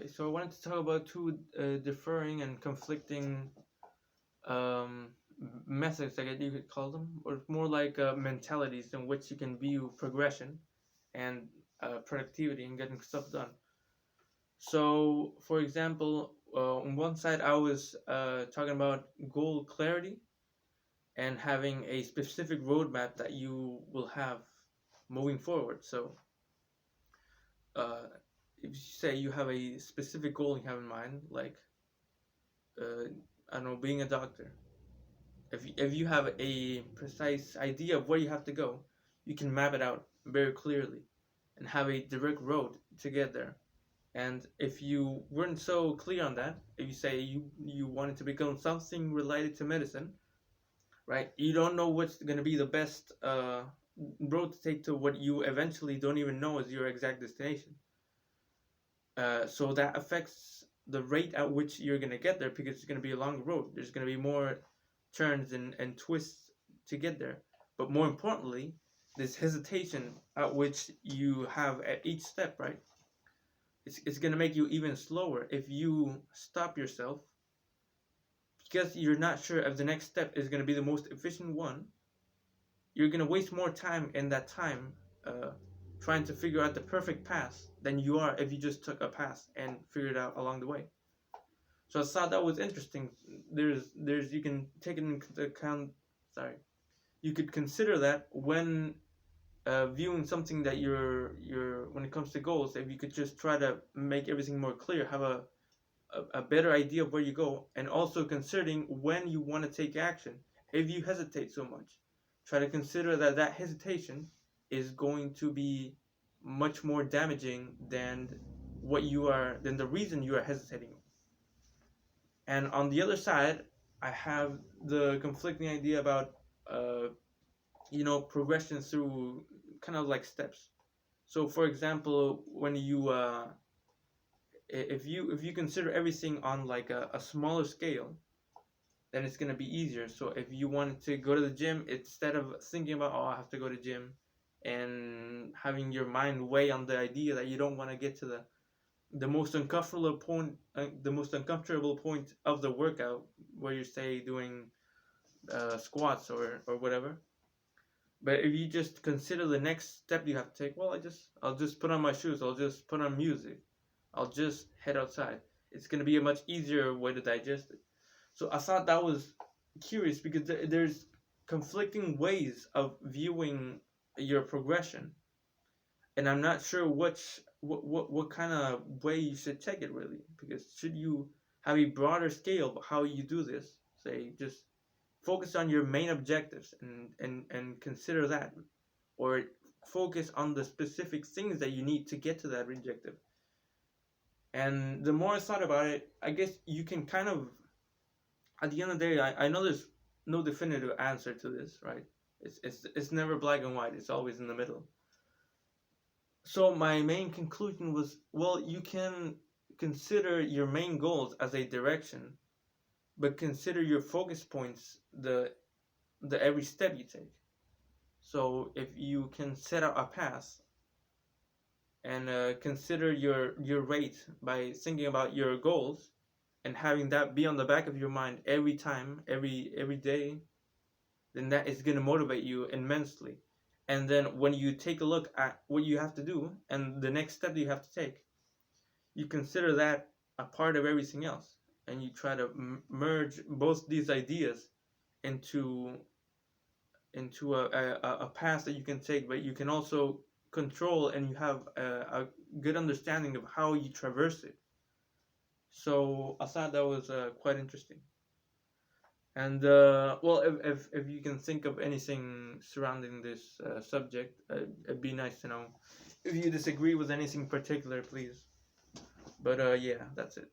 Okay, so I wanted to talk about two differing and conflicting um, methods, I guess you could call them, or more like mentalities in which you can view progression and productivity and getting stuff done. So, for example, on one side, I was talking about goal clarity and having a specific roadmap that you will have moving forward. So, uh, if you say you have a specific goal you have in mind, like uh, I don't know, being a doctor. If you have a precise idea of where you have to go, you can map it out very clearly and have a direct road to get there. And if you weren't so clear on that, if you say you wanted to become something related to medicine, right? You don't know what's going to be the best road to take to what you eventually don't even know is your exact destination. So that affects the rate at which you're going to get there because it's going to be a long road. There's going to be more turns and twists to get there. But more importantly, this hesitation at which you have at each step, right? It's going to make you even slower if you stop yourself because you're not sure if the next step is going to be the most efficient one. You're going to waste more time in that time uh, trying to figure out the perfect path than you are if you just took a path and figured it out along the way. So I thought that was interesting. There's you can take it into account. Sorry, you could consider that when viewing something that you're when it comes to goals. If you could just try to make everything more clear, have a better idea of where you go, and also considering when you want to take action. If you hesitate so much, try to consider that hesitation is going to be much more damaging than the reason you are hesitating. And on the other side, I have the conflicting idea about uh, progression through kind of like steps. So, for example, when you if you consider everything on like a smaller scale, then it's gonna be easier. So if you wanted to go to the gym, instead of thinking about, oh, I have to go to gym, and having your mind weigh on the idea that you don't want to get to the most uncomfortable point of the workout, where you say doing squats or whatever. But if you just consider the next step you have to take, well, I'll just put on my shoes, I'll just put on music, I'll just head outside. It's gonna be a much easier way to digest it. So I thought that was curious because there's conflicting ways of viewing your progression, and I'm not sure what kind of way you should take it really. Because should you have a broader scale of how you do this? Say just focus on your main objectives and consider that, or focus on the specific things that you need to get to that objective. And the more I thought about it, I guess you can kind of, at the end of the day, I know there's no definitive answer to this, right? It's never black and white. It's always in the middle. So my main conclusion was, well, you can consider your main goals as a direction, but consider your focus points the every step you take. So if you can set out a path and consider your rate by thinking about your goals and having that be on the back of your mind every time, every day, then that is going to motivate you immensely. And then when you take a look at what you have to do and the next step that you have to take, you consider that a part of everything else, and you try to merge both these ideas into a path that you can take, but you can also control, and you have a good understanding of how you traverse it. So I thought that was quite interesting. And well, if you can think of anything surrounding this subject, it'd be nice to know. If you disagree with anything particular, please. But yeah, that's it.